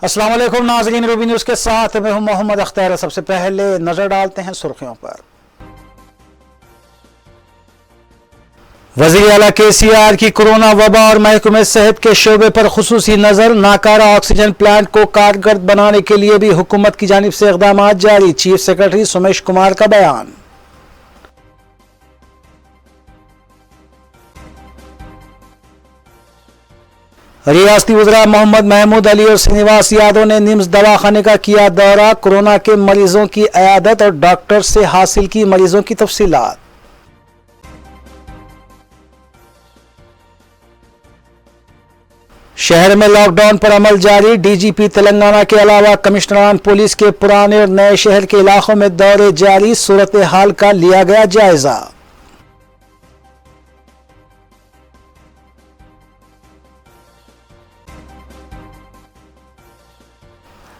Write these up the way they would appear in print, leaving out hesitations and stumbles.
अस्सलाम वालेकुम नाज़रीन, रूबी न्यूज़ के साथ मैं हूं मोहम्मद अख्तर। सबसे पहले नजर डालते हैं सुर्खियों पर। वज़ीर आला KCR की कोरोना वबा और महकमे सेहत के शोबे पर खुसूसी नजर। नाकारा ऑक्सीजन प्लांट को कारगर बनाने के लिए भी हुकूमत की जानिब से इक़दाम जारी। चीफ सेक्रेटरी सोमेश कुमार का बयान। रियासती वज़रा मोहम्मद महमूद अली और श्रीनिवास यादव ने निम्स दवाखाने का किया दौरा। कोरोना के मरीजों की इयादत और डॉक्टर से हासिल की मरीजों की तफसीलात। शहर में लॉकडाउन पर अमल जारी। DGP तेलंगाना के अलावा कमिश्नरान पुलिस के पुराने और नए शहर के इलाकों में दौरे जारी। सूरत हाल का लिया गया जायजा।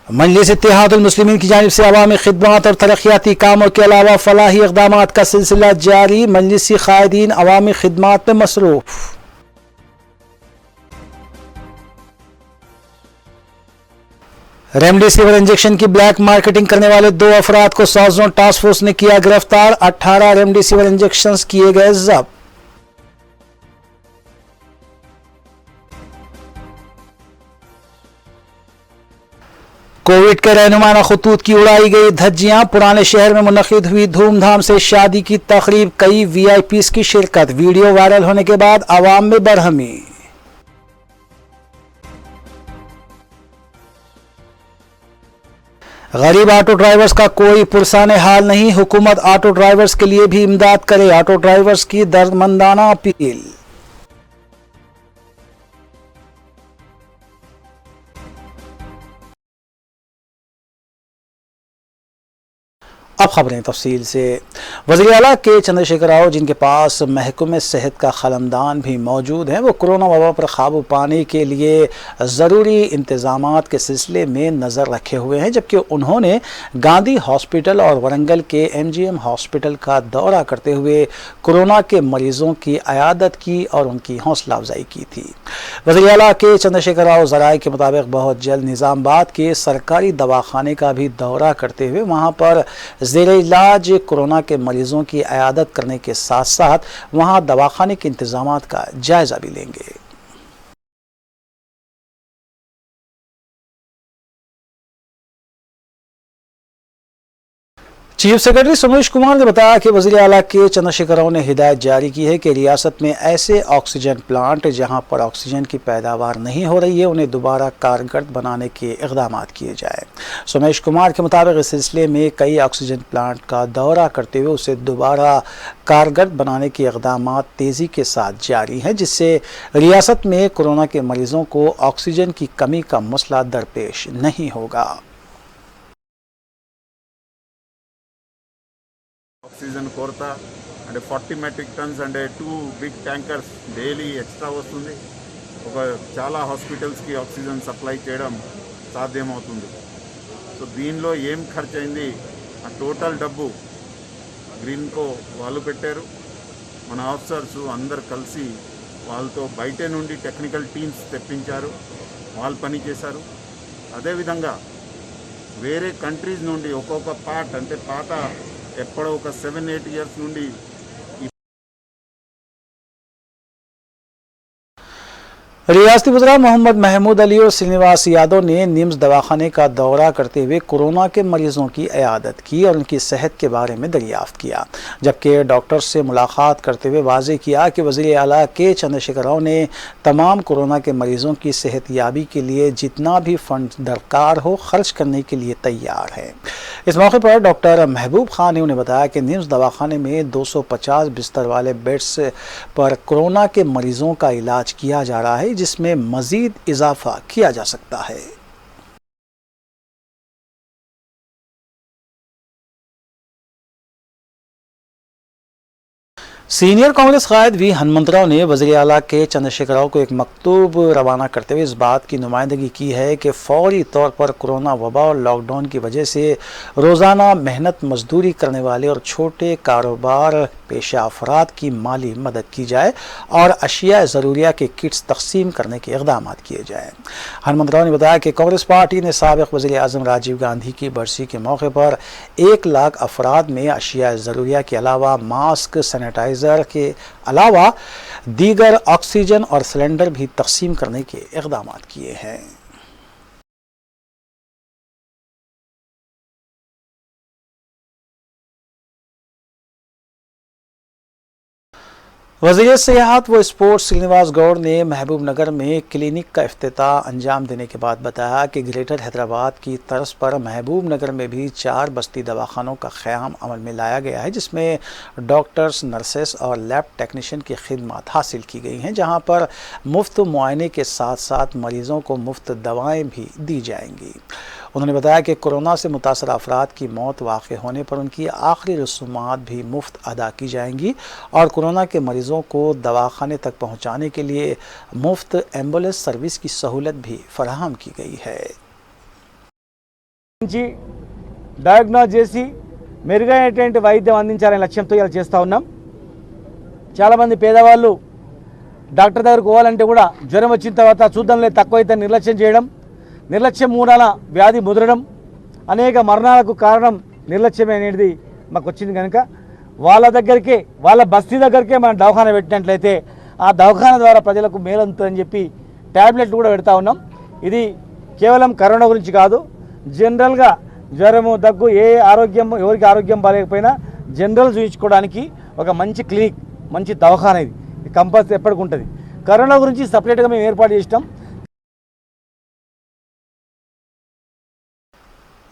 मजलिस इत्तेहादुल मुस्लिमीन की जानिब से अवामी खिदमत और तरक्याती कामों के अलावा फलाही इक़दामात का सिलसिला जारी। मजलिसी कायदीन अवामी खिदमत में मसरूफ। रेमडेसिविर इंजेक्शन की ब्लैक मार्केटिंग करने वाले 2 अफराद को साउथ जोन टास्क फोर्स ने किया गिरफ्तार। 18 रेमडेसिविर इंजेक्शन किए गए जब्त। कोविड के रहनुमाना खतूत की उड़ाई गई धज्जियां। पुराने शहर में मुनक्किद हुई धूमधाम से शादी की तकरीब। कई VIPs की शिरकत। वीडियो वायरल होने के बाद आवाम में बरहमी। गरीब ऑटो ड्राइवर्स का कोई पुरसान हाल नहीं। हुकूमत ऑटो ड्राइवर्स के लिए भी इमदाद करे। ऑटो ड्राइवर्स की दर्दमंदाना अपील। अब खबरें तफसील से। वज़ीर आला के चंद्रशेखर राव, जिनके पास महकमे सेहत का खलमदान भी मौजूद है, वो कोरोना वबा पर काबू पाने के लिए ज़रूरी इंतज़ामात के सिलसिले में नज़र रखे हुए हैं। जबकि उन्होंने गांधी हॉस्पिटल और वरंगल के MGM हॉस्पिटल का दौरा करते हुए कोरोना के मरीज़ों की इयादत की और उनकी हौसला अफजाई की थी। वज़ीर आला के चंद्रशेखर राव ज़राए के मुताबिक बहुत जल्द निज़ामाबाद के सरकारी दवाखाने का भी दौरा करते हुए वहाँ पर ज़ेर इलाज कोरोना के मरीजों की इयादत करने के साथ साथ वहां दवाखाने के इंतजामात का जायजा भी लेंगे। चीफ सेक्रेटरी सोमेश कुमार ने बताया कि वज़ीर आला के चंद्रशेखर राव ने हिदायत जारी की है कि रियासत में ऐसे ऑक्सीजन प्लांट जहां पर ऑक्सीजन की पैदावार नहीं हो रही है, उन्हें दोबारा कारगर बनाने के इक़दामात किए जाए। सोमेश कुमार के मुताबिक इस सिलसिले में कई ऑक्सीजन प्लांट का दौरा करते हुए उसे दोबारा कारगर बनाने के इक़दामात तेज़ी के साथ जारी हैं, जिससे रियासत में कोरोना के मरीज़ों को ऑक्सीजन की कमी का मसला दरपेश नहीं होगा। ఆక్సిజన్ కొరత అంటే 40 మెట్రిక్ టన్స్ అంటే 2 బిగ్ ట్యాంకర్స్ డైలీ ఎక్స్ట్రా వస్తుంది. చాలా హాస్పిటల్స్కి ఆక్సిజన్ సప్లై చేయడం సాధ్యమవుతుంది. సో దీనిలో ఏం ఖర్చు అయింది, ఆ టోటల్ డబ్బు గ్రీన్కో వాళ్ళు పెట్టారు. మన ఆఫీసర్స్ అందరు కలిసి వాళ్ళతో బయట నుండి టెక్నికల్ టీమ్స్ తెప్పించారు, వాళ్ళు పని చేశారు. అదేవిధంగా వేరే కంట్రీస్ నుండి ఒక్కొక్క పార్ట్ అంటే పాత ఎప్పుడో ఒక 7-8 ఇయర్స్ నుండి रियासती वज़रा मोहम्मद महमूद अली और श्रीनिवास यादव ने निम्स दवाखाने का दौरा करते हुए कोरोना के मरीजों की इयादत की और उनकी सेहत के बारे में दरियाफ्त किया। जबकि डॉक्टर से मुलाकात करते हुए वाज़ेह किया कि वज़ीर आला के चंद्रशेखर राव ने तमाम कोरोना के मरीजों की सेहत याबी के लिए जितना भी फंड दरकार हो खर्च करने के लिए तैयार है। इस मौके पर डॉक्टर महबूब खान ने उन्हें बताया कि निम्स दवाखाने में 250 बिस्तर वाले बेड्स पर कोरोना के मरीजों का इलाज किया जा रहा है, जिसमें मजीद इजाफा किया जा सकता है। सीनियर कांग्रेस कायद वी हनुमंतराव ने वज़ीर आला के चंद्रशेखर राव को एक मकतूब रवाना करते हुए इस बात की नुमाइंदगी की है कि फौरी तौर पर कोरोना वबा और लॉकडाउन की वजह से रोज़ाना मेहनत मजदूरी करने वाले और छोटे कारोबार पेशा अफराद की माली मदद की जाए और अशिया ज़रूरिया के किट्स तकसीम करने के इक़दाम किए जाएँ। हनुमंतराव ने बताया कि कांग्रेस पार्टी ने साबिक़ वज़ीर आज़म राजीव गांधी की बरसी के मौके पर 1 लाख अफराद में अशिया ज़रूरिया के अलावा मास्क, सैनिटाइज़र के अलावा दीगर ऑक्सीजन और सिलेंडर भी तकसीम करने के इक़दाम किए हैं। वज़ीर सियाहत व स्पोर्ट्स श्रीनिवास गौड़ ने महबूब नगर में क्लिनिक का इफ्तिताह अंजाम देने के बाद बताया कि ग्रेटर हैदराबाद की तर्ज पर महबूब नगर में भी 4 बस्ती दवाखानों का क़याम अमल में लाया गया है, जिसमें डॉक्टर्स, नर्सेस और लैब टेक्नीशियन की खिदमत हासिल की गई हैं, जहां पर मुफ्त मुआयने के साथ साथ मरीज़ों को मुफ्त दवाएँ भी दी जाएंगी। उन्होंने बताया कि कोरोना से मुतासर अफराद की मौत वाक़ होने पर उनकी आखिरी रसूमात भी मुफ्त अदा की जाएंगी और कोरोना के मरीज़ों को दवाखाने तक पहुंचाने के लिए मुफ्त एम्बुलेंस सर्विस की सहूलत भी फराहम की गई है। డయాగ్నోస్ చేసి మెరుగైనటువంటి వైద్యం అందించాలనే లక్ష్యంతో ఇలా చేస్తూ ఉన్నాం. చాలామంది పేదవాళ్ళు డాక్టర్ దగ్గరకు పోవాలంటే కూడా జ్వరం వచ్చిన తర్వాత చూద్దాంలే తక్కువైతే నిర్లక్ష్యం చేయడం, నిర్లక్ష్యం మూలాన వ్యాధి ముదరడం, అనేక మరణాలకు కారణం నిర్లక్ష్యమే అనేది మాకు వచ్చింది. కనుక వాళ్ళ దగ్గరికే, వాళ్ళ బస్తీ దగ్గరికే మనం దవాఖాన పెట్టినట్లయితే ఆ దవాఖాన ద్వారా ప్రజలకు మేలంతుందని చెప్పి ట్యాబ్లెట్లు కూడా పెడతా ఉన్నాం. ఇది కేవలం కరోనా గురించి కాదు, జనరల్గా జ్వరము, దగ్గు, ఎవరికి ఆరోగ్యం బాగాలేకపోయినా జనరల్ చూయించుకోవడానికి ఒక మంచి క్లినిక్, మంచి దవాఖాన ఇది కంపల్సరీ ఎప్పటికి ఉంటుంది. కరోనా గురించి సపరేట్గా మేము ఏర్పాటు చేసినాం.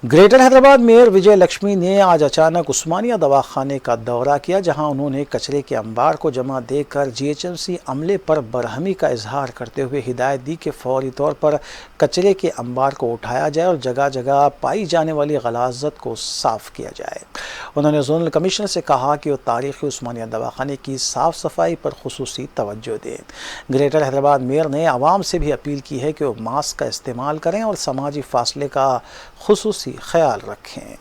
ग्रेटर हैदराबाद मेयर विजय लक्ष्मी ने आज अचानक उस्मानिया दवाखाने का दौरा किया, जहां उन्होंने कचरे के अंबार को जमा देकर जीएचएमसी अमले पर बरहमी का इजहार करते हुए हिदायत दी कि फौरी तौर पर कचरे के अंबार को उठाया जाए और जगह जगह पाई जाने वाली गलाजत को साफ किया जाए। उन्होंने जोनल कमिश्नर से कहा कि वो तारीखी उस्मानिया दवाखाने की साफ सफाई पर खुसूसी तवज्जो दें। ग्रेटर हैदराबाद मेयर ने आवाम से भी अपील की है कि वो मास्क का इस्तेमाल करें और समाजी फासले का खुसूसी ख्याल रखें।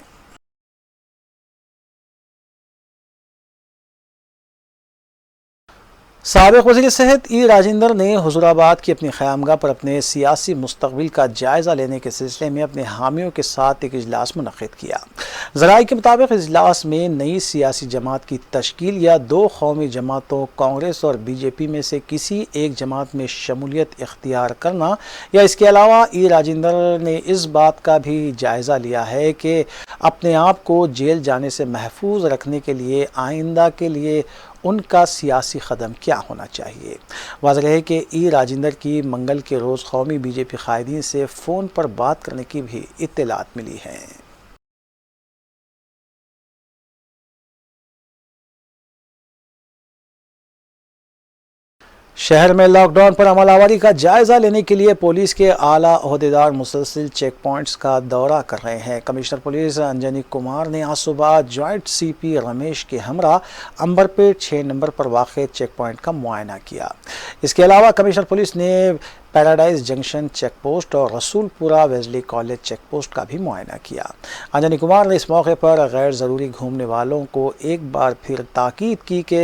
साबिक़ वज़ीर सेहत ई राजेंद्र ने हुजूराबाद की अपनी ख़यामगाह पर अपने सियासी मुस्तक़बिल का जायज़ा लेने के सिलसिले में अपने हामियों के साथ एक इजलास मुनक़्क़िद किया। ज़राए के मुताबिक इजलास में नई सियासी जमात की तश्कील या 2 कौमी जमातों कांग्रेस और बीजेपी में से किसी एक जमात में शमूलियत इख्तियार करना या इसके अलावा ई राजेंद्र ने इस बात का भी जायज़ा लिया है कि अपने आप को जेल जाने से महफूज रखने के लिए आइंदा के लिए उनका सियासी कदम क्या होना चाहिए। वाज़ेह है कि ई राजेंद्र की मंगल के रोज़ कौमी बीजेपी कायदीन से फ़ोन पर बात करने की भी इत्तलात मिली हैं। शहर में लॉकडाउन पर अमलावरी का जायज़ा लेने के लिए पुलिस के आला ओहदेदार मुसलसिल चेक पॉइंट्स का दौरा कर रहे हैं। कमिश्नर पुलिस अंजनी कुमार ने आज सुबह जॉइंट सीपी रमेश के हमरा अंबरपेट 6 नंबर पर वाक़ चेक पॉइंट का मुआयना किया। इसके अलावा कमिश्नर पुलिस ने पैराडाइज जंक्शन चेक पोस्ट और Rasoolpura Wesley college check post का भी मुआयना किया। अंजनी कुमार ने इस मौके पर गैर ज़रूरी घूमने वालों को एक बार फिर ताकीद की कि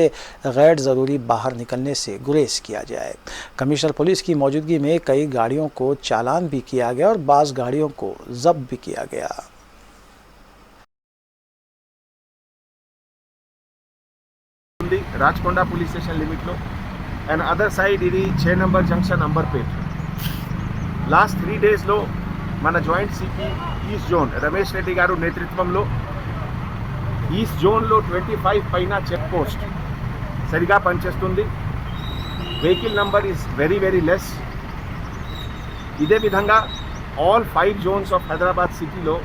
गैर ज़रूरी बाहर निकलने से गुरेज किया जाए। कमिश्नर पुलिस की मौजूदगी में कई गाड़ियों को चालान भी किया गया और बाज़ गाड़ियों को जब्त भी किया गया। రాచకొండ పోలీస్ స్టేషన్ లిమిట్లో అండ్ అదర్ సైడ్ ఇది 6 నంబర్ జంక్షన్ అంబర్పేట్. లాస్ట్ 3 డేస్లో మన joint CP east zone Ramesh Reddy garu నేతృత్వంలో ఈస్ట్ జోన్లో 25 పైన చెక్ పోస్ట్ సరిగా పనిచేస్తుంది. Vehicle number is very less. ఇదే విధంగా ఆల్ 5 జోన్స్ ఆఫ్ హైదరాబాద్ సిటీలో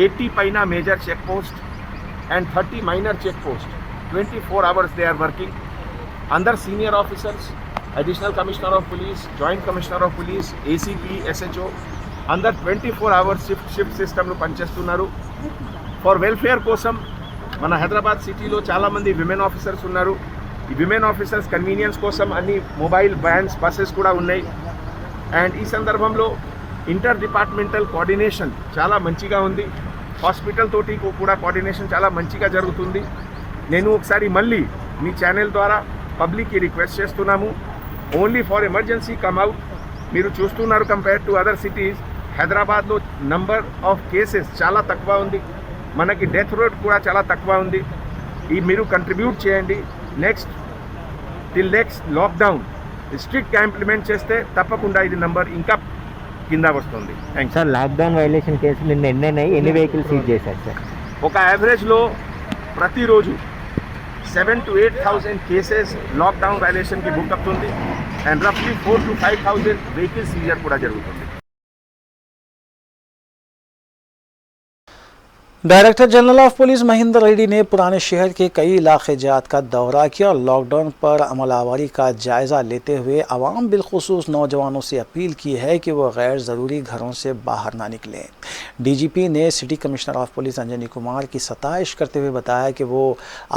80 పైన major check post and 30 minor check post 24 hours they are working. Under senior officers, additional commissioner of police, joint commissioner of police, ACP, SHO, under 24 hours shift system లో పనిచేస్తున్నారు. For welfare కోసం మన హైదరాబాద్ సిటీలో చాలామంది women officers ఉన్నారు. ఈ women officers convenience కోసం అన్ని మొబైల్ వ్యాన్స్ బస్సెస్ కూడా ఉన్నాయి. అండ్ ఈ సందర్భంలో ఇంటర్ డిపార్ట్మెంటల్ కోఆర్డినేషన్ చాలా మంచిగా ఉంది. హాస్పిటల్ తోటి కూడా కోఆర్డినేషన్ చాలా మంచిగా జరుగుతుంది. నేను ఒకసారి మళ్ళీ మీ ఛానల్ ద్వారా పబ్లిక్కి రిక్వెస్ట్ చేస్తున్నాము, only for emergency come out. మీరు చూస్తున్నారు కంపేర్ టు అదర్ సిటీస్, హైదరాబాద్లో నంబర్ ఆఫ్ కేసెస్ చాలా తక్కువ ఉంది, మనకి డెత్ రేట్ కూడా చాలా తక్కువ ఉంది. ఈ మీరు కంట్రిబ్యూట్ చేయండి. నెక్స్ట్ లాక్డౌన్ స్ట్రిక్ట్గా ఇంప్లిమెంట్ చేస్తే తప్పకుండా ఇది నంబర్ ఇంకా కింద వస్తుంది. Thanks sir. లాక్డౌన్ వైలేషన్ కేసులు నిన్న ఎన్ని వెహికల్స్ సీజ్ చేశారు సార్? ఒక యావరేజ్లో ప్రతిరోజు 7,000 to 8,000 కేసెస్ లాక్డౌన్ వైలేషన్కి బుక్ అవుతుంది. అండ్ రఫ్లీ 4,000 to 5,000 వెహికల్ సీజర్ కూడా జరుగుతుంది. Director general of police Mahendra Reddy ने पुराने शहर के कई इलाके जात का दौरा किया और लॉकडाउन पर अमलावरी का जायज़ा लेते हुए आवाम बिलखुसूस नौजवानों से अपील की है कि वो गैर ज़रूरी घरों से बाहर ना निकलें। डीजीपी ने city commissioner of police Anjani Kumar की सताइश करते हुए बताया कि वो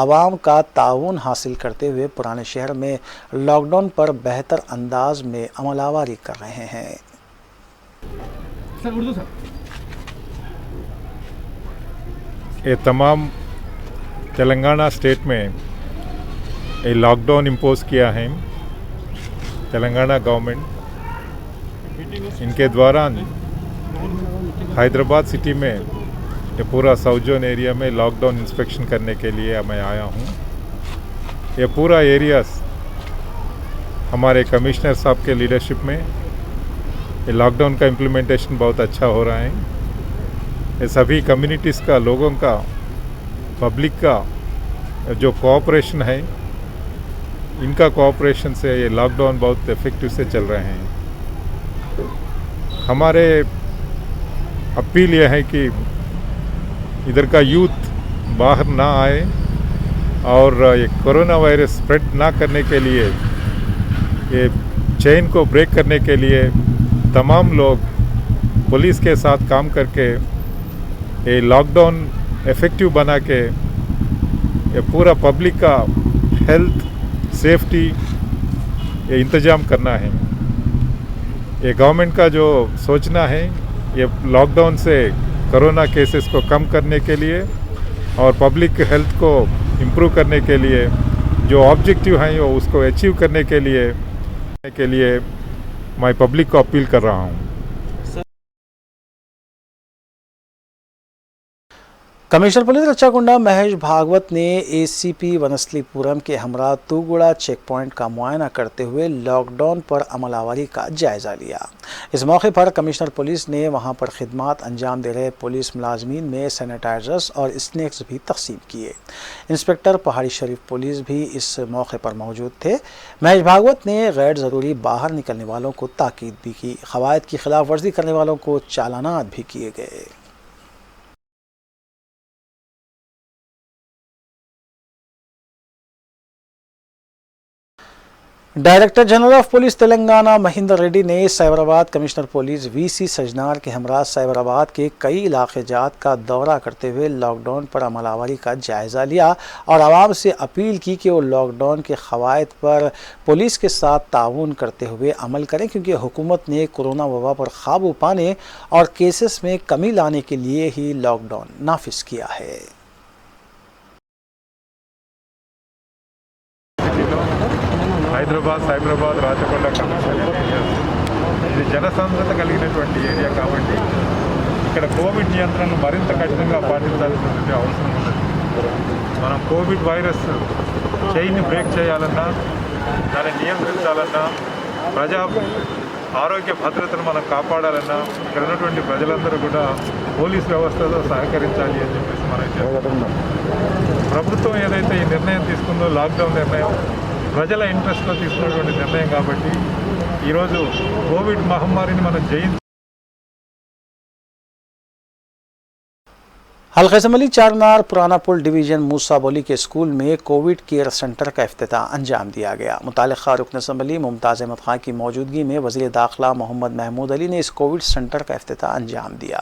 आवाम का ताउन हासिल करते हुए पुराने शहर में लॉकडाउन पर बेहतर अंदाज में अमलावरी कर रहे हैं। ये तमाम तेलंगाना स्टेट में ये लॉकडाउन इम्पोज किया है तेलंगाना गवर्नमेंट। इनके दौरान हैदराबाद सिटी में ये पूरा साउथ जोन एरिया में लॉकडाउन इंस्पेक्शन करने के लिए मैं आया हूँ। ये पूरा एरियाज हमारे कमिश्नर साहब के लीडरशिप में ये लॉकडाउन का इम्प्लीमेंटेशन बहुत अच्छा हो रहा है। ये सभी कम्युनिटीज़ का, लोगों का, पब्लिक का जो कोऑपरेशन है, इनका कोऑपरेशन से ये लॉकडाउन बहुत इफेक्टिव से चल रहे हैं। हमारे अपील यह है कि इधर का यूथ बाहर ना आए और ये कोरोना वायरस स्प्रेड ना करने के लिए, ये चेन को ब्रेक करने के लिए तमाम लोग पुलिस के साथ काम करके ये लॉकडाउन इफेक्टिव बना के ये पूरा पब्लिक का हेल्थ सेफ्टी ये इंतज़ाम करना है। ये गवर्नमेंट का जो सोचना है, ये लॉकडाउन से कोरोना केसेस को कम करने के लिए और पब्लिक हेल्थ को इम्प्रूव करने के लिए जो ऑब्जेक्टिव हैं वो उसको अचीव करने के लिए मैं पब्लिक को अपील कर रहा हूँ। कमिश्नर पुलिस रच्चाकुंडा महेश भागवत ने एसीपी वनस्थलीपुरम के हमरा तूगुड़ा चेक पॉइंट का मुआयना करते हुए लॉकडाउन पर अमलावरी का जायज़ा लिया। इस मौके पर कमिश्नर पुलिस ने वहां पर खिदमत अंजाम दे रहे पुलिस मुलाजमीन में सैनिटाइजर्स और स्नैक्स भी तकसीम किए। इंस्पेक्टर पहाड़ी शरीफ पुलिस भी इस मौके पर मौजूद थे। महेश भागवत ने गैर ज़रूरी बाहर निकलने वालों को ताकीद भी की। क़वायद की खिलाफ वर्जी करने वालों को चालानात भी किए गए। Director general of police Telangana Mahender Reddy ने साइबराबाद कमिश्नर पुलिस वीसी सजनार के हमरा साइबराबाद के कई इलाके जात का दौरा करते हुए लॉकडाउन पर अमलावरी का जायज़ा लिया और आवाम से अपील की कि वो लॉकडाउन के क़वायद पर पुलिस के साथ ताउन करते हुए अमल करें, क्योंकि हुकूमत ने कोरोना वबा पर काबू पाने और केसेस में कमी लाने के लिए ही लॉकडाउन नाफिज किया है। హైదరాబాద్ సైబరాబాద్ రాచకొండ కమిషన్ ఇది జనసాంద్రత కలిగినటువంటి ఏరియా కాబట్టి ఇక్కడ కోవిడ్ నియంత్రణను మరింత కఠినంగా పాటించాల్సినటువంటి అవసరం ఉన్నది. మనం కోవిడ్ వైరస్ చైన్ని బ్రేక్ చేయాలన్నా, దాన్ని నియంత్రించాలన్నా, ప్రజా ఆరోగ్య భద్రతను మనం కాపాడాలన్నా ఇక్కడ ఉన్నటువంటి ప్రజలందరూ కూడా పోలీస్ వ్యవస్థతో సహకరించాలి అని చెప్పేసి మనం చేస్తున్నాం. ప్రభుత్వం ఏదైతే ఈ నిర్ణయం తీసుకుందో, లాక్డౌన్ నిర్ణయం ప్రజల ఇంట్రెస్ట్లో తీసుకున్నటువంటి నిర్ణయం కాబట్టి ఈరోజు కోవిడ్ మహమ్మారిని మనం జయించాలి। حلقہ اسمبلی چارمینار پرانا پل ڈویژن موسا بولی کے اسکول میں کووڈ کیئر سینٹر کا افتتاح انجام دیا گیا۔ متعلقہ رکن اسمبلی ممتاز احمد خان کی موجودگی میں وزیر داخلہ محمد محمود علی نے اس کووڈ سینٹر کا افتتاح انجام دیا۔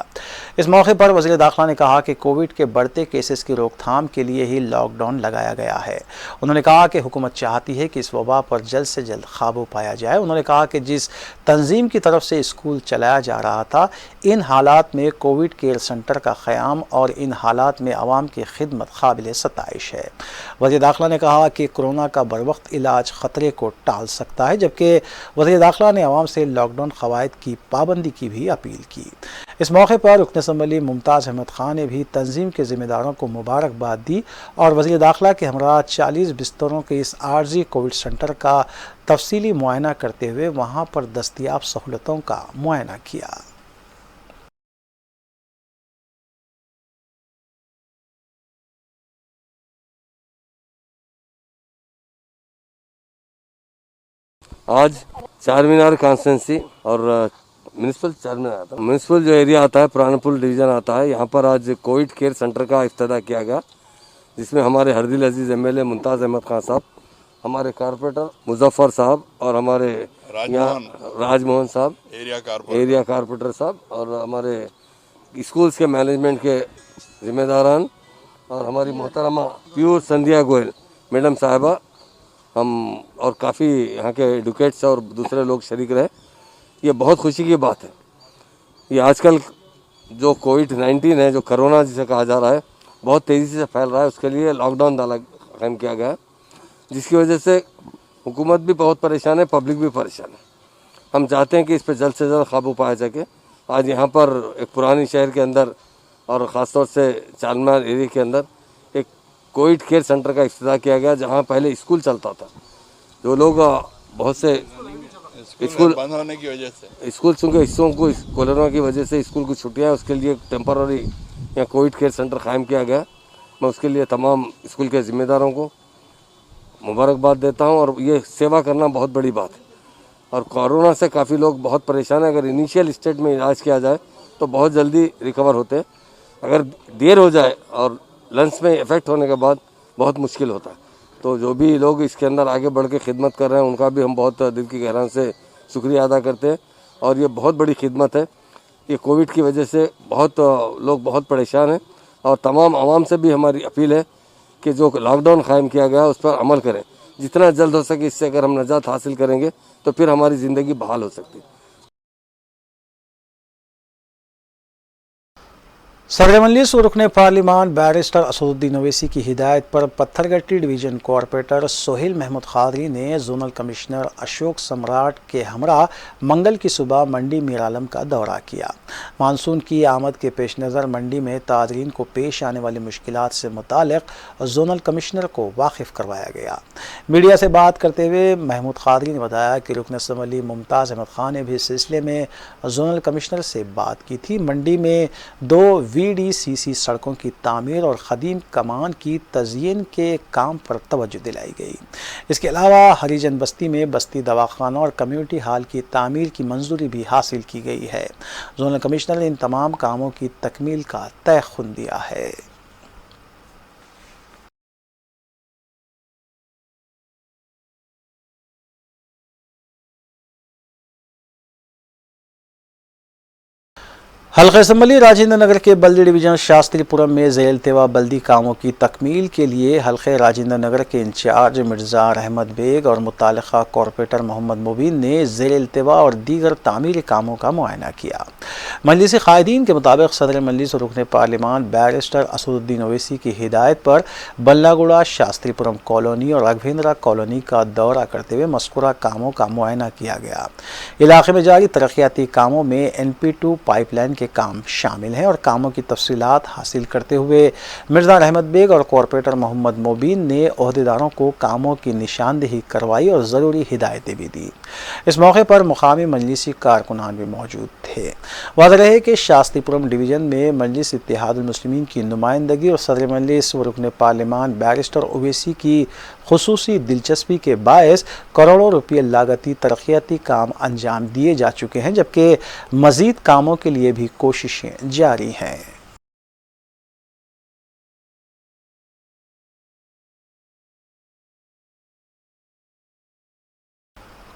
اس موقع پر وزیر داخلہ نے کہا کہ کووڈ کے بڑھتے کیسز کی روک تھام کے لیے ہی لاک ڈاؤن لگایا گیا ہے۔ انہوں نے کہا کہ حکومت چاہتی ہے کہ اس وبا پر جلد سے جلد قابو پایا جائے۔ انہوں نے کہا کہ جس تنظیم کی طرف سے اسکول چلایا جا رہا تھا، ان حالات میں کووڈ کیئر سینٹر کا قیام اور ان حالات میں عوام کی خدمت قابل ستائش ہے۔ وزیر داخلہ نے کہا کہ کورونا کا بروقت علاج خطرے کو ٹال سکتا ہے، جبکہ وزیر داخلہ نے عوام سے لاک ڈاؤن قواعد کی پابندی کی بھی اپیل کی۔ اس موقع پر رکن اسمبلی ممتاز احمد خان نے بھی تنظیم کے ذمہ داروں کو مبارکباد دی اور وزیر داخلہ کے ہمراہ 40 بستروں کے اس عارضی کووڈ سینٹر کا تفصیلی معائنہ کرتے ہوئے وہاں پر دستیاب سہولتوں کا معائنہ کیا۔ آج چار مینار کانسٹینسی اور میونسپل چارمینار آتا ہے، میونسپل جو ایریا آتا ہے پرانا پل ڈویژن آتا ہے، یہاں پر آج کووڈ کیئر سینٹر کا افتتاح کیا گیا، جس میں ہمارے ہردل عزیز ایم ایل اے ممتاز احمد خان صاحب، ہمارے کارپوریٹر مظفر صاحب اور ہمارے راج موہن صاحب ایریا کارپوریٹر صاحب اور ہمارے اسکولس کے مینجمنٹ کے ذمہ داران اور ہماری محترمہ پیور سندھیا گوئل میڈم صاحبہ، ہم اور کافی یہاں کے ایڈوکیٹس اور دوسرے لوگ شریک رہے۔ یہ بہت خوشی کی بات ہے۔ یہ آج کل جو کووڈ-19 ہے، جو کرونا جسے کہا جا رہا ہے، بہت تیزی سے پھیل رہا ہے، اس کے لیے لاک ڈاؤن قائم کیا گیا ہے، جس کی وجہ سے حکومت بھی بہت پریشان ہے، پبلک بھی پریشان ہے۔ ہم چاہتے ہیں کہ اس پہ جلد سے جلد قابو پایا سکے۔ آج یہاں پر ایک پرانی شہر کے اندر اور خاص طور سے چارمینار ایریا کے اندر ایک کووڈ کیئر سینٹر کا افتتاح کیا گیا، جہاں پہلے اسکول چلتا تھا۔ جو لوگ بہت سے اسکول بند ہونے کی وجہ سے اسکول چونکہ حصوں کو کورونا کی وجہ سے اسکول کی چھٹیاں، اس کے لیے ٹیمپرری یہاں کووڈ کیئر سینٹر قائم کیا گیا۔ میں اس کے لیے تمام اسکول کے ذمہ داروں کو مبارکباد دیتا ہوں، اور یہ سیوا کرنا بہت بڑی بات ہے۔ اور کورونا سے کافی لوگ بہت پریشان ہیں۔ اگر انیشیل اسٹیج میں علاج کیا جائے تو بہت جلدی ریکور ہوتے ہیں، اگر دیر ہو جائے اور لنگس میں افیکٹ ہونے کے بعد بہت مشکل ہوتا ہے۔ تو جو بھی لوگ اس کے اندر آگے بڑھ کے خدمت کر رہے ہیں، ان کا بھی ہم بہت دل کی گہرائیوں سے شکریہ ادا کرتے ہیں، اور یہ بہت بڑی خدمت ہے۔ یہ کووڈ کی وجہ سے بہت لوگ بہت پریشان ہیں، اور تمام عوام سے بھی ہماری اپیل ہے کہ جو لاک ڈاؤن قائم کیا گیا اس پر عمل کریں۔ جتنا جلد ہو سکے اس سے اگر ہم نجات حاصل کریں گے تو پھر ہماری زندگی بحال ہو سکتی ہے۔ صدر مجلس و رکن پارلیمان بیرسٹر اسد الدین اویسی کی ہدایت پر پتھر گٹی ڈویژن کارپوریٹر سہیل محمود قادری نے زونل کمشنر اشوک سمراٹ کے ہمراہ منگل کی صبح منڈی میر عالم کا دورہ کیا۔ مانسون کی آمد کے پیش نظر منڈی میں تاجرین کو پیش آنے والی مشکلات سے متعلق زونل کمشنر کو واقف کروایا گیا۔ میڈیا سے بات کرتے ہوئے محمود قادری نے بتایا کہ رکن اسمبلی ممتاز احمد خان نے بھی اس سلسلے میں زونل کمشنر سے بات کی تھی۔ منڈی میں 2 VDCC سڑکوں کی تعمیر اور قدیم کمان کی تزئین کے کام پر توجہ دلائی گئی۔ اس کے علاوہ ہریجن بستی میں بستی دواخانہ اور کمیونٹی ہال کی تعمیر کی منظوری بھی حاصل کی گئی ہے۔ زونل کمشنر نے ان تمام کاموں کی تکمیل کا تیقن دیا ہے۔ حلقہ اسمبلی راجندر نگر کے بلدی ڈویژن شاستری پورم میں ذیل التوا بلدی کاموں کی تکمیل کے لیے حلقہ راجندر نگر کے انچارج مرزا احمد بیگ اور متعلقہ کارپوریٹر محمد مبین نے ذیل التوا اور دیگر تعمیری کاموں کا معائنہ کیا۔ مجلس قائدین کے مطابق صدر مجلس اور رکن پارلیمان بیرسٹر اسد الدین اویسی کی ہدایت پر بلہ گڑا شاستری پورم کالونی اور راگھویندرا کالونی کا دورہ کرتے ہوئے مذکورہ کاموں کا معائنہ کیا گیا۔ علاقے میں جاری ترقیاتی کاموں میں NP2 پائپ لائن کے کام شامل ہیں، اور کاموں کی تفصیلات حاصل کرتے ہوئے مرزا احمد بیگ اور کارپوریٹر محمد مبین نے عہدیداروں کو کاموں کی نشاندہی کروائی اور ضروری ہدایتیں بھی دی۔ اس موقع پر مقامی مجلسی کارکنان بھی موجود تھے۔ واضح رہے کہ شاستری پورم ڈویژن میں مجلس اتحاد المسلمین کی نمائندگی اور صدر مجلس و رکن پارلیمان بیرسٹر اویسی کی خصوصی دلچسپی کے باعث کروڑوں روپے لاگتی ترقیاتی کام انجام دیے جا چکے ہیں، جبکہ مزید کاموں کے لیے بھی کوششیں جاری ہیں۔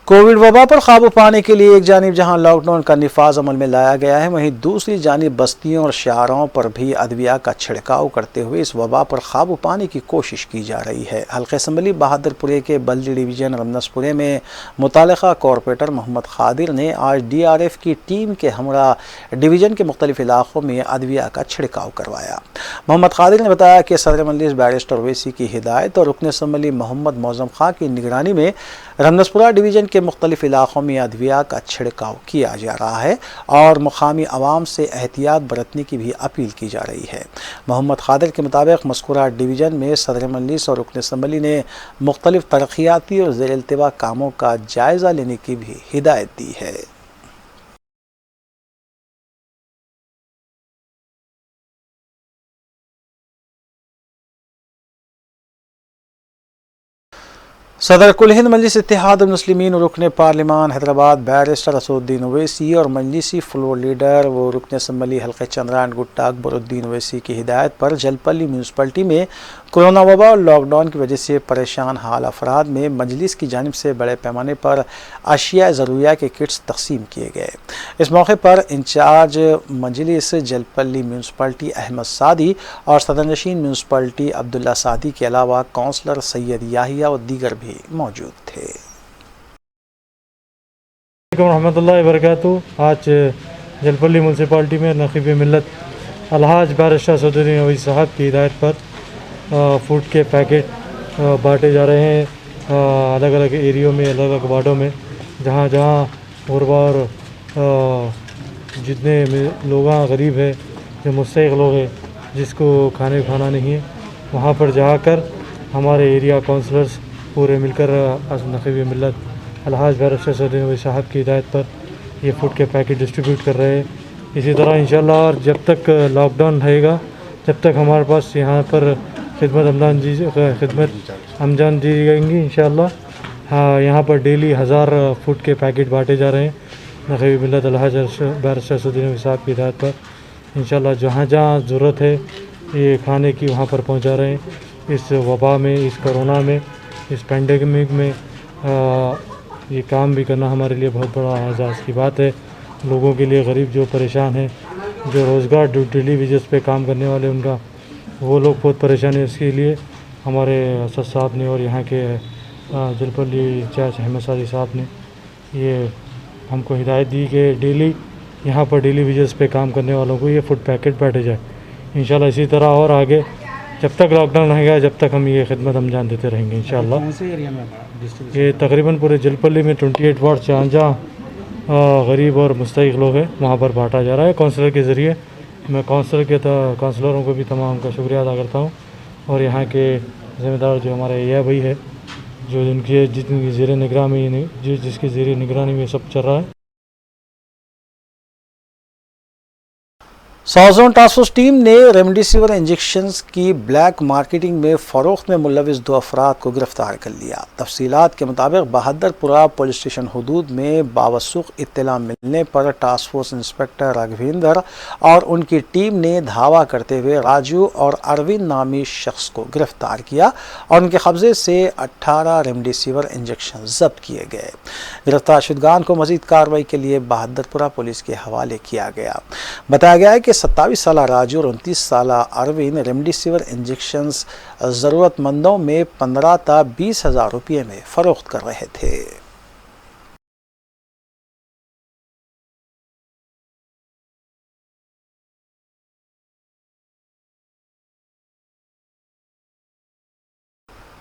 कोविड वबा पर काबू पाने के लिए एक जानिब जहां लॉकडाउन का निफाज अमल में लाया गया है, वहीं दूसरी जानिब बस्तियों और शहरों पर भी अदविया का छिड़काव करते हुए इस वबा पर काबू पाने की कोशिश की जा रही है। हल्के असम्बली बहादुरपुरे के बल्दी डिवीज़न रमनसपुरे में मुतालिका कॉरपोरेटर मोहम्मद खादिर ने आज DRF की टीम के हमरा डिवीज़न के मुख्तलिफ इलाकों में अदविया का छिड़काव करवाया। मोहम्मद खादिर ने बताया कि सदर मजलिस बैरिस्टर ओवैसी की हिदायत और रुकन असम्बली मोहम्मद मौज़म खां की निगरानी में रमनसपुरा डिवीज़न के मुख्तलिफ इलाकों में अदविया का छिड़काव किया जा रहा है और मुकामी आवाम से एहतियात बरतने की भी अपील की जा रही है। मोहम्मद खादिर के मुताबिक मज़कूरा डिवीज़न में सदर मजलिस और रुकन असम्बली ने मुख्तलिफ तरक्याती और ज़ेर इल्तिवा कामों का जायज़ा लेने की भी हिदायत दी है। सदर कुल हिंद मजलिस इत्तेहाद मुस्लिमीन रुकन पार्लिमान हैदराबाद बैरिस्टर असदुद्दीन ओवैसी और मजलिसी फ्लोर लीडर व रुकन असम्बली हल्के चंद्रायन गुट्टा अकबरुद्दीन ओवैसी की हिदायत पर जलपल्ली म्यूनसिपलिटी में कोरोना वबा और लॉकडाउन की वजह से परेशान हाल अफराद में मजलिस की जानिब से बड़े पैमाने पर अशिया ज़रूरिया के किट्स तकसीम किए गए। इस मौके पर इंचार्ज मजलिस जलपल्ली म्यूनसिपलिटी अहमद सादी और सदरनशीन म्यूनसिपलिटी अब्दुल्ला सादी के अलावा काउंसलर सैयद याहिया और दीगर भी मौजूद थे। रहमतुल्लाहि व बरकातुहू। आज जलपल्ली म्यूनसिपालिटी में नक़ीब मिल्लत अलहाज बैरिस्टर असदुद्दीन ओवैसी साहब की हिदायत पर फूड के पैकेट बांटे जा रहे हैं अलग अलग एरियो में, अलग अलग वार्डों में, जहाँ जहाँ गुरबा और जितने लोग गरीब है, जो मुस्तहिक़ लोग हैं, जिसको खाना नहीं है, वहाँ पर जाकर हमारे एरिया काउंसलर्स पूरे मिलकर नक़ीब मिल्लत अलहाज बैरिस्टर असदुद्दीन ओवैसी साहब की हिदायत पर ये फूड के पैकेट डिस्ट्रीब्यूट कर रहे हैं। इसी तरह इंशाअल्लाह जब तक लॉकडाउन रहेगा तब तक हमारे पास यहाँ पर खिदमत अमजान दी जाएंगी इंशाअल्लाह। हाँ, यहाँ पर डेली 1000 फूड के पैकेट बांटे जा रहे हैं नक़ीब मिल्लत अलहाज बैरिस्टर असदुद्दीन ओवैसी साहब की हिदायत पर। इंशाअल्लाह जहाँ जहाँ ज़रूरत है ये खाने की वहाँ पर पहुँचा रहे हैं। इस वबा में, इस कोरोना में, इस पेंडेमिक में ये काम भी करना हमारे लिए बहुत बड़ा एजाज़ की बात है। लोगों के लिए, गरीब जो परेशान हैं, जो रोज़गार डेली वेजेस पे काम करने वाले, उनका वो लोग बहुत परेशान है। इसके लिए हमारे असद साहब ने और यहाँ के जलपल्ली इंचार्ज अहमद सादी साहब ने ये हमको हिदायत दी कि डेली यहाँ पर डेली वेजेस पे काम करने वालों को ये फूड पैकेट बांटे जाए। इंशाल्लाह इसी तरह और आगे जब तक लॉकडाउन रहेगा जब तक हम ये खिदमत अंजाम देते रहेंगे इंशाल्लाह। ये तकरीबन पूरे जलपल्ली में 28 वार्ड जहाँ गरीब और मुस्तहिक़ लोग हैं वहाँ पर बांटा जा रहा है काउंसलर के ज़रिए। मैं काउंसलरों को भी तमाम का शुक्रिया अदा करता हूँ और यहाँ के ज़िम्मेदार जो हमारे एया भाई है, जो जिनकी ज़ेर निगरानी जिसके ज़ेर निगरानी में सब चल रहा है। South zone task force team ने रेमडेसिविर इंजेक्शंस की ब्लैक मार्केटिंग में फ़रोख्त में मुलविस 2 अफराद को गिरफ्तार कर लिया। तफसीलात के मुताबिक बहादुरपुरा पुलिस स्टेशन हदूद में बावसूख इत्तला मिलने पर टास्क फोर्स इंस्पेक्टर राघवेंद्र और उनकी टीम ने धावा करते हुए राजू और अरविंद नामी शख्स को गिरफ्तार किया और उनके कब्जे से 18 रेमडेसिविर इंजेक्शन जब्त किए गए। गिरफ्तार शुदगान को मज़ीद कार्रवाई के लिए बहादुरपुरा पुलिस के हवाले किया गया। बताया गया है कि 27 साल राजू और 29 साल अरविंद रेमडेसिविर इंजेक्शंस ज़रूरतमंदों में 15 था 20 हज़ार रुपये में फ़रोख्त कर रहे थे।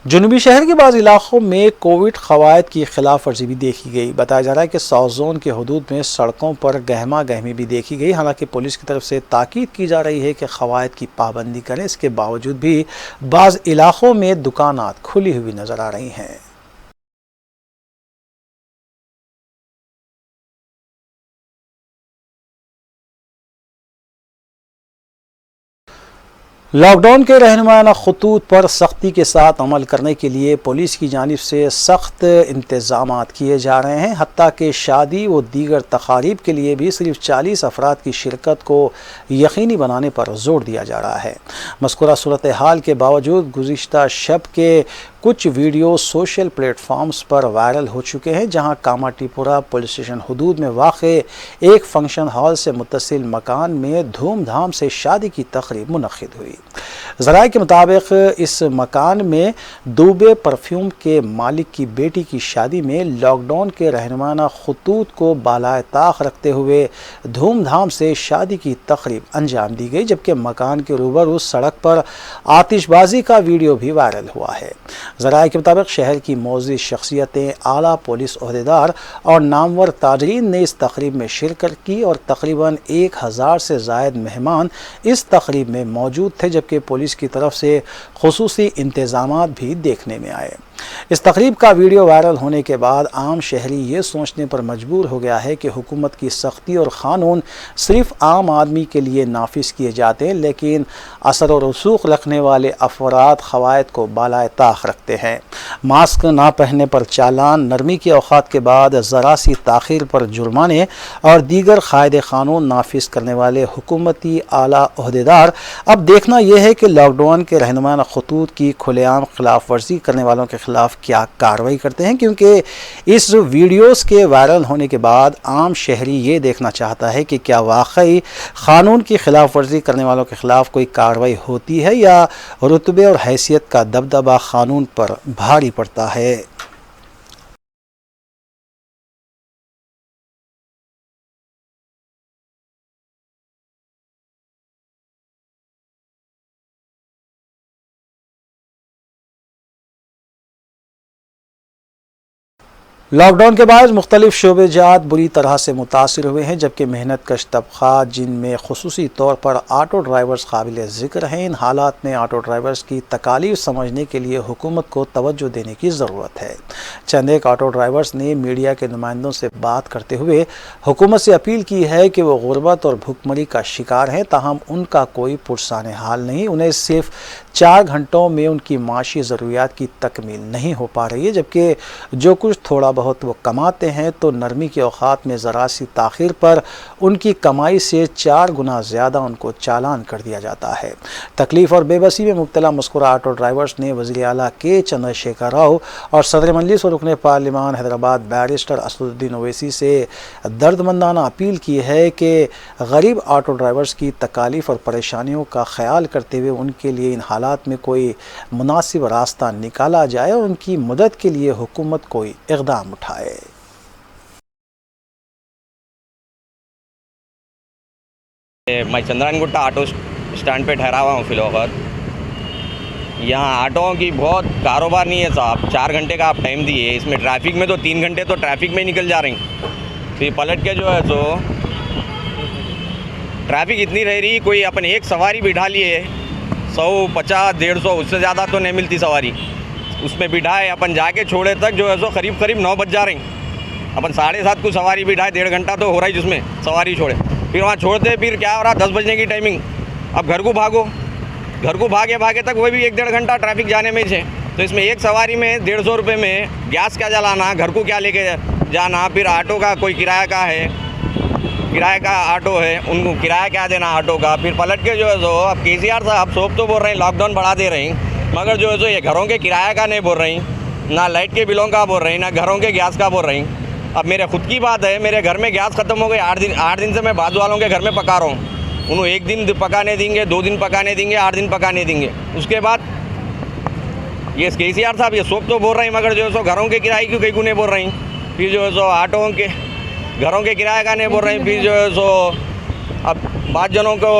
जनूबी शहर के बाद इलाकों में कोविड क़वायद की खिलाफ वर्जी भी देखी गई। बताया जा रहा है कि साउथ जोन के हदूद में सड़कों पर गहमा गहमी भी देखी गई। हालांकि पुलिस की तरफ से ताकीद की जा रही है कि क़वायद की पाबंदी करें। इसके बावजूद भी बाज़ इलाकों में दुकानात खुली हुई नज़र आ रही हैं। लॉकडाउन के रहनुमाना खतूत पर सख्ती के साथ अमल करने के लिए पुलिस की जानिब से सख्त इंतज़ामात किए जा रहे हैं। हत्ता कि शादी व दीगर तकारीब के लिए भी सिर्फ 40 अफराद की शिरकत को यकीनी बनाने पर जोर दिया जा रहा है। मज़कूरा सूरत हाल के बावजूद गुज़िश्ता शब के कुछ वीडियो सोशल प्लेटफॉर्म्स पर वायरल हो चुके हैं, जहां कामाटीपुरा पुलिस स्टेशन हदूद में वाक़े एक फंक्शन हॉल से मुत्तसिल मकान में धूमधाम से शादी की तकरीब मुनक़्क़िद हुई। ज़राए के मुताबिक इस मकान में दुबे परफ्यूम के मालिक की बेटी की शादी में लॉकडाउन के रहनुमाना खतूत को बालाए ताख रखते हुए धूमधाम से शादी की तकरीब अंजाम दी गई, जबकि मकान के रूबरू सड़क पर आतिशबाजी का वीडियो भी वायरल हुआ है। ज़राए के मुताबिक शहर की मौजूद शख्सियतें, आला पुलिस ओहदेदार और नामवर ताजरीन ने इस तकरीब में शिरकत की और तकरीबन 1000 से ज़ायद मेहमान इस तकरीब में मौजूद थे, जबकि पुलिस की तरफ से खुसूसी इंतज़ामात भी देखने में आए। इस तकरीब का वीडियो वायरल होने के बाद आम शहरी ये सोचने पर मजबूर हो गया है कि हुकूमत की सख्ती और क़ानून सिर्फ आम आदमी के लिए नाफिज किए जाते हैं, लेकिन असर और रसूख रखने वाले अफराद क़वायद को बालाए ताख रखते हैं। मास्क ना पहनने पर चालान, नरमी के औक़ात के बाद ज़रा सी ताख़ीर पर जुर्माने और दीगर क़ायदे क़ानून नाफिज करने वाले हुकूमती आला ओहदेदार अब देखना यह है कि लॉकडाउन के रहनुमाना खतूत की खुलेआम खिलाफ वर्जी करने वालों के खिलाफ क्या कार्रवाई करते हैं, क्योंकि इस वीडियोस के वायरल होने के बाद आम शहरी ये देखना चाहता है कि क्या वाकई क़ानून की खिलाफ वर्जी करने वालों के खिलाफ कोई कार्रवाई होती है या रुतबे और हैसियत का दबदबा क़ानून पर भारी पड़ता है। लॉकडाउन के बाद मुख्तलिफ शोबेजात बुरी तरह से मुतासिर हुए हैं, जबकि मेहनत कश तबक़ा जिनमें खुसूसी तौर पर आटो ड्राइवर्स काबिल ज़िक्र हैं। इन हालात में आटो ड्राइवर्स की तकालीफ समझने के लिए हुकूमत को तवज्जो देने की ज़रूरत है। चंद एक आटो ड्राइवर्स ने मीडिया के नुमाइंदों से बात करते हुए हुकूमत से अपील की है कि वो गुर्बत और भुखमरी का शिकार हैं, ताहम उनका कोई पुरसाने हाल नहीं। उन्हें सिर्फ 4 घंटों में उनकी माशी ज़रूरियात की तकमील नहीं हो पा रही है, जबकि जो कुछ थोड़ा बहुत वो कमाते हैं तो नरमी के औक़ात में ज़रा सी ताख़ीर पर उनकी कमाई से 4 गुना ज़्यादा उनको चालान कर दिया जाता है। तकलीफ़ और बेबसी में मुब्तला मज़कूरा ऑटो ड्राइवर्स ने वज़ीर आला के चंद्रशेखर राव और सदर मजलिस और रुकन पार्लिमान हैदराबाद बैरिस्टर असदुद्दीन ओवैसी से दर्दमंदाना अपील की है कि गरीब ऑटो ड्राइवर्स की तकालीफ़ और परेशानियों का ख्याल करते हुए उनके लिए इन हालात में कोई मुनासिब रास्ता निकाला जाए और उनकी मदद के लिए हुकूमत कोई इक़दाम उठाए। मैं चंद्रायनगुट्टा ऑटो स्टैंड पे ठहरा हुआ हूँ फिलहाल। यहाँ ऑटोओं की बहुत कारोबार नहीं है साहब। 4 घंटे का आप टाइम दिए, इसमें ट्रैफिक में तो 3 घंटे तो ट्रैफिक में निकल जा रही। फिर पलट के जो है तो ट्रैफिक इतनी रह रही, कोई अपन एक सवारी बिठा लिए 150, 150, उससे ज़्यादा तो नहीं मिलती सवारी। उसमें बिठाए अपन जाके छोड़े तक जो है सो करीब 9 बज जा रही। अपन 7:30 को सवारी बिठाए, 1.5 घंटा तो हो रहा है जिसमें सवारी छोड़े। फिर वहाँ छोड़ते फिर क्या हो रहा, 10 बजने की टाइमिंग। अब घर को भागे तक वही भी 1-1.5 घंटा ट्रैफिक जाने में है। तो इसमें एक सवारी में 150 रुपये में गैस क्या जलाना, घर को क्या लेके जाना, फिर ऑटो का कोई किराया का है, किराए का ऑटो है, उनको किराया क्या देना ऑटो का। फिर पलट के जो है सो अब केसीआर साहब सोप तो बोल रहे हैं लॉकडाउन बढ़ा दे रहे हैं, मगर जो है सो ये घरों के किराया का नहीं बोल रही, ना लाइट के बिलों का बोल रही, ना घरों के गैस का बोल रही। अब मेरे खुद की बात है, मेरे घर में गैस ख़त्म हो गई। 8 दिन से मैं बाजू वालों के घर में पका रहा हूँ। उन्होंने 1 दिन पकाने देंगे, 2 दिन पकाने देंगे, 8 दिन पकाने देंगे। उसके बाद ये केसीआर साहब ये सोप तो बोल रहे हैं, मगर जो है सो घरों के किराए क्यों कहीं को नहीं बोल रही। फिर जो है सो ऑटों के घरों के किराए का नहीं बोल रहे हैं। फिर जो है सो अब 5 जनों को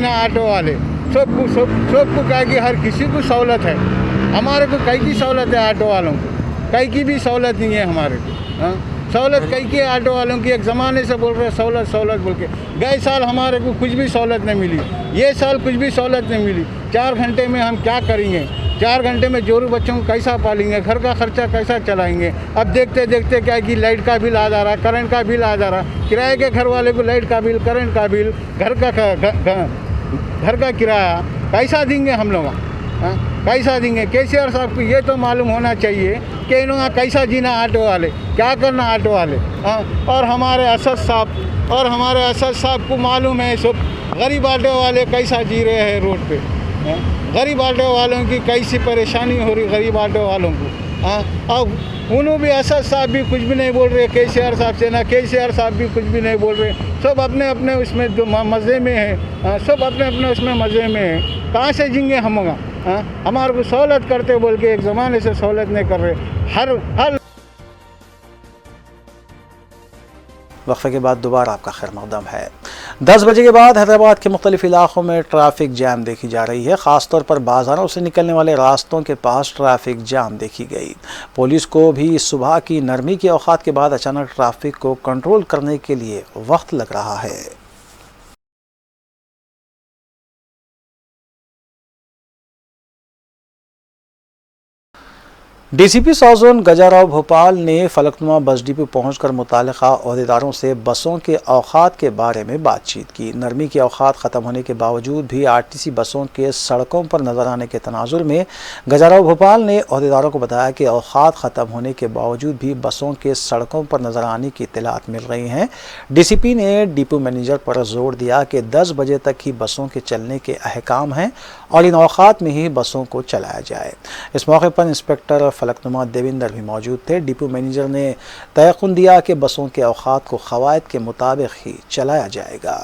ऑटो वाले सबको कहा कि हर किसी को सहूलत है। हमारे को कई की सहूलत है, ऑटो वालों को कई की भी सहूलत नहीं है हमारे को। सहूलत कई की ऑटो वालों की, एक ज़माने से बोल रहे सहूलत बोल के। गए साल हमारे को कुछ भी सहूलत नहीं मिली, ये साल कुछ भी सहूलत नहीं मिली। 4 घंटे में हम क्या करेंगे? 4 घंटे में जोरू बच्चों को कैसा पालेंगे, घर का खर्चा कैसा चलाएंगे? अब देखते देखते क्या कि लाइट का बिल आ जा रहा, करंट का बिल आ जा रहा, किराए के घर वाले को लाइट का बिल, करंट का बिल, घर का किराया कैसा देंगे हम लोग? कैसा देंगे? केसीआर साहब को ये तो मालूम होना चाहिए कि इन लोग कैसा जीना ऑटो वाले, क्या करना ऑटो वाले। और हमारे असद साहब को मालूम है सब गरीब ऑटो वाले कैसा जी रहे हैं रोड पे। गरीब ऑटो वालों की कैसी परेशानी हो रही गरीब ऑटो वालों को। हाँ, अब उन्होंने भी असद साहब भी कुछ भी नहीं बोल रहे, KCR साहब से ना KCR साहब भी कुछ भी नहीं बोल रहे, सब अपने अपने उसमें जो मज़े में है, सब अपने अपने उसमें मज़े में है। कहाँ से जिंगे हम? हमारे को सहूलत करते बोल के एक ज़माने से सहूलत नहीं कर रहे। हर वक्फे के बाद दोबारा आपका खैर मकदम है। 10 बजे के बाद हैदराबाद के मुख्तलिफ इलाकों में ट्रैफिक जैम देखी जा रही है। ख़ासतौर पर बाज़ारों से निकलने वाले रास्तों के पास ट्रैफिक जाम देखी गई। पुलिस को भी सुबह की नरमी के औकात के बाद अचानक ट्रैफिक को कंट्रोल करने के लिए वक्त लग रहा है। DCP साउथ जोन गजाराव भोपाल ने फलकनुमा बस डिपो पहुंचकर मुतालिका अहदेदारों से बसों के औकात के बारे में बातचीत की। नरमी के औकात ख़त्म होने के बावजूद भी RTC बसों के सड़कों पर नजर आने के तनाजुर में गजाराव भोपाल ने अहदेदारों को बताया कि औकात ख़त्म होने के बावजूद भी बसों के सड़कों पर नजर आने की इत्तलात मिल रही हैं। DCP ने डिपो मैनेजर पर जोर दिया कि 10 बजे तक ही बसों के चलने के अहकाम हैं और इन औकात में ही बसों को चलाया जाए। इस मौके पर इंस्पेक्टर फलकनुमा देवेंद्र भी मौजूद थे। डिपो मैनेजर ने तयक़ुन दिया कि बसों के औकात को क़वायद के मुताबिक ही चलाया जाएगा।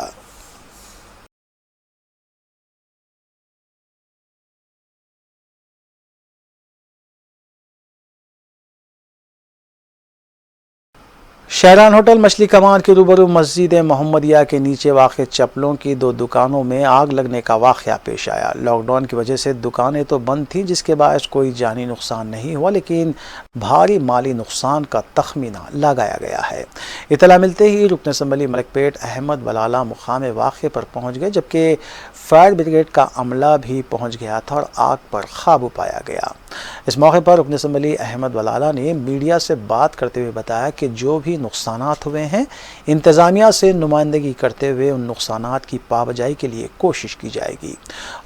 शहरान होटल मछली कमान के रूबरू मस्जिद मोहम्मदिया के नीचे वाक़ चप्पलों की 2 दुकानों में आग लगने का वाक़या पेश आया। लॉकडाउन की वजह से दुकानें तो बंद थीं, जिसके बायस कोई जानी नुकसान नहीं हुआ, लेकिन भारी माली नुकसान का तखमीना लगाया गया है। इतला मिलते ही रुकन असम्बली मलिकपेट अहमद बलाला मुकाम वाक़े पर पहुँच गए, जबकि फायर ब्रिगेड का अमला भी पहुँच गया था और आग पर काबू पाया गया। इस मौके पर रुकन असम्बली अहमद बलाला ने मीडिया से बात करते हुए बताया कि जो भी नुकसानात हुए हैं, इंतज़ामिया से नुमाइंदगी करते हुए उन नुकसानात की पाबजाई के लिए कोशिश की जाएगी।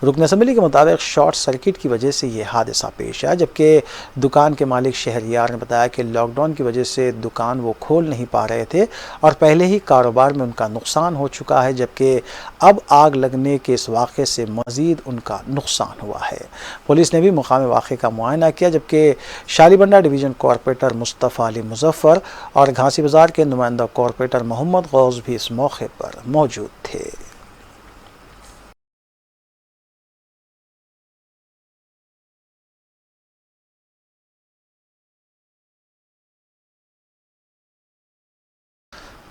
रुकन असम्बली के मुताबिक शॉर्ट सर्किट की वजह से ये हादसा पेश आया, जबकि दुकान के मालिक शहरियार ने बताया कि लॉकडाउन की वजह से दुकान वो खोल नहीं पा रहे थे और पहले ही कारोबार में उनका नुकसान हो चुका है, जबकि अब आग लगने के इस वाक़े से मज़ीद उनका नुकसान हुआ है। पुलिस ने भी मुकाम वाक़े का मुआयना किया, जबकि शालीबंडा डिवीज़न कॉरपोरेटर मुस्तफ़ा अली मुजफ्फर और घासी बाजार के नुमाइंदा कॉरपोरेटर मोहम्मद गौस भी इस मौके पर मौजूद थे।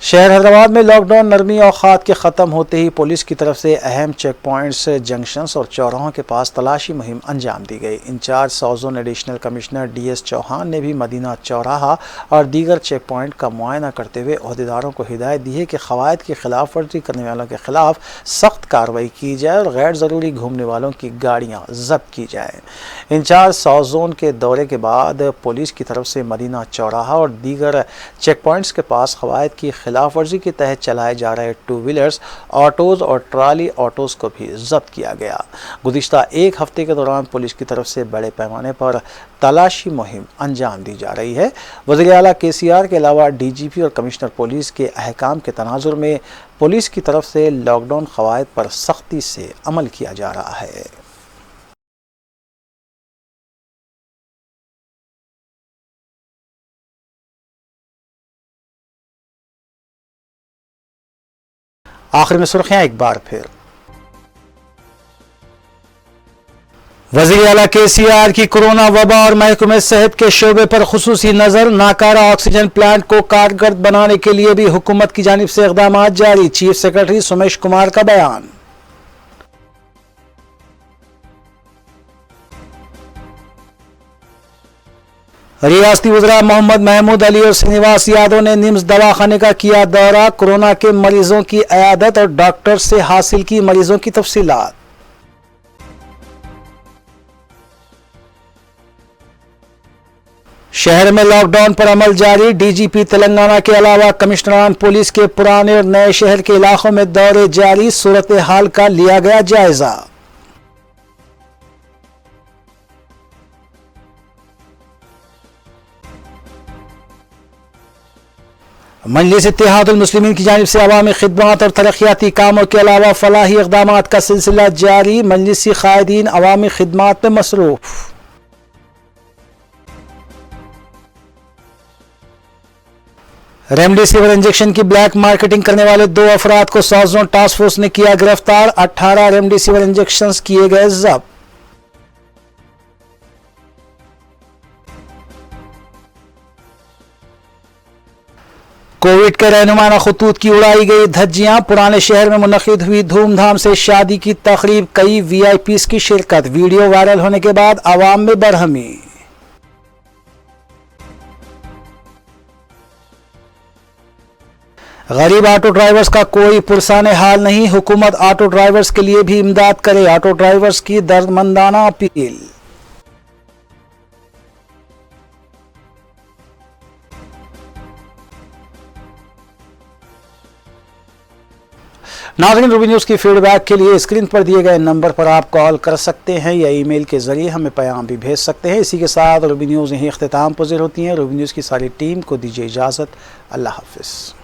शहर हैदराबाद में लॉकडाउन नरमी औकात के ख़त्म होते ही पुलिस की तरफ से अहम चेक पॉइंट्स, जंक्शंस और चौराहों के पास तलाशी मुहिम अंजाम दी गई। In charge south zone additional commissioner DS Chauhan ने भी मदीना चौराहा और दीगर चेक पॉइंट का मुआयना करते हुए अहदेदारों को हिदायत दी है कि क़वायद की खिलाफ वर्जी करने वालों के खिलाफ सख्त कार्रवाई की जाए और गैर ज़रूरी घूमने वालों की गाड़ियाँ जब्त की जाएँ। इंचार्ज साउथ जोन के दौरे के बाद पुलिस की तरफ से मदीना चौराहा और दीगर चेक पॉइंट्स के पास क़वायद की खिलाफ वर्जी के तहत चलाए जा रहे 2 व्हीलर्स, ऑटोज़ और ट्राली ऑटोज़ को भी जब्त किया गया। गुज़िश्ता 1 हफ्ते के दौरान पुलिस की तरफ से बड़े पैमाने पर तलाशी मुहिम अंजाम दी जा रही है। वज़ीर आला KCR के अलावा DGP और कमिश्नर पुलिस के अहकाम के तनाजुर में पुलिस की तरफ से लॉकडाउन क़वायद पर सख्ती से अमल किया जा रहा है। आखिर में सुर्खियां एक बार फिर। वज़ीर आला KCR की कोरोना वबा और महकमे सेहत के शोबे पर खुसूसी नजर। नाकारा ऑक्सीजन प्लांट को कारगर बनाने के लिए भी हुकूमत की जानिब से इक़दामात जारी। चीफ सेक्रेटरी सुमेश कुमार का बयान। रियासती वज़रा मोहम्मद महमूद अली और श्रीनिवास यादव ने निम्स दवाखाने का किया दौरा। कोरोना के मरीजों की इयादत और डॉक्टर से हासिल की मरीजों की तफसीलात। शहर में लॉकडाउन पर अमल जारी। DGP तेलंगाना के अलावा कमिश्नरान पुलिस के पुराने और नए शहर के इलाकों में दौरे जारी। सूरत हाल का लिया गया जायजा। मजलिस इत्तेहादुल मुस्लिमीन की जानिब से अवामी खिदमत और तरक्याती कामों के अलावा फलाही इक़दामात का सिलसिला जारी। मजलिसी क़ायदीन अवामी खिदमत में मसरूफ़। रेमडेसिविर इंजेक्शन की ब्लैक मार्केटिंग करने वाले 2 अफराद को साउथ जोन टास्क फोर्स ने किया गिरफ्तार। 18 रेमडेसिविर इंजेक्शन किए गए जब्त। कोविड के रहनुमाना खतूत की उड़ाई गई धज्जियां। पुराने शहर में मुनक़िद हुई धूमधाम से शादी की तकरीब, कई VIPs की शिरकत। वीडियो वायरल होने के बाद आवाम में बरहमी। गरीब ऑटो ड्राइवर्स का कोई पुरसाने हाल नहीं, हुकूमत ऑटो ड्राइवर्स के लिए भी इमदाद करे। ऑटो ड्राइवर्स की दर्दमंदाना अपील। नाज़रीन, रूबी न्यूज़ की फीडबैक के लिए स्क्रीन पर दिए गए नंबर पर आप कॉल कर सकते हैं या ईमेल के ज़रिए हमें पैगाम भी भेज सकते हैं। इसी के साथ रूबी न्यूज़ यहीं इख्तिताम पज़ीर होती हैं। रूबी न्यूज़ की सारी टीम को दीजिए इजाज़त। अल्लाह हाफ़िज़।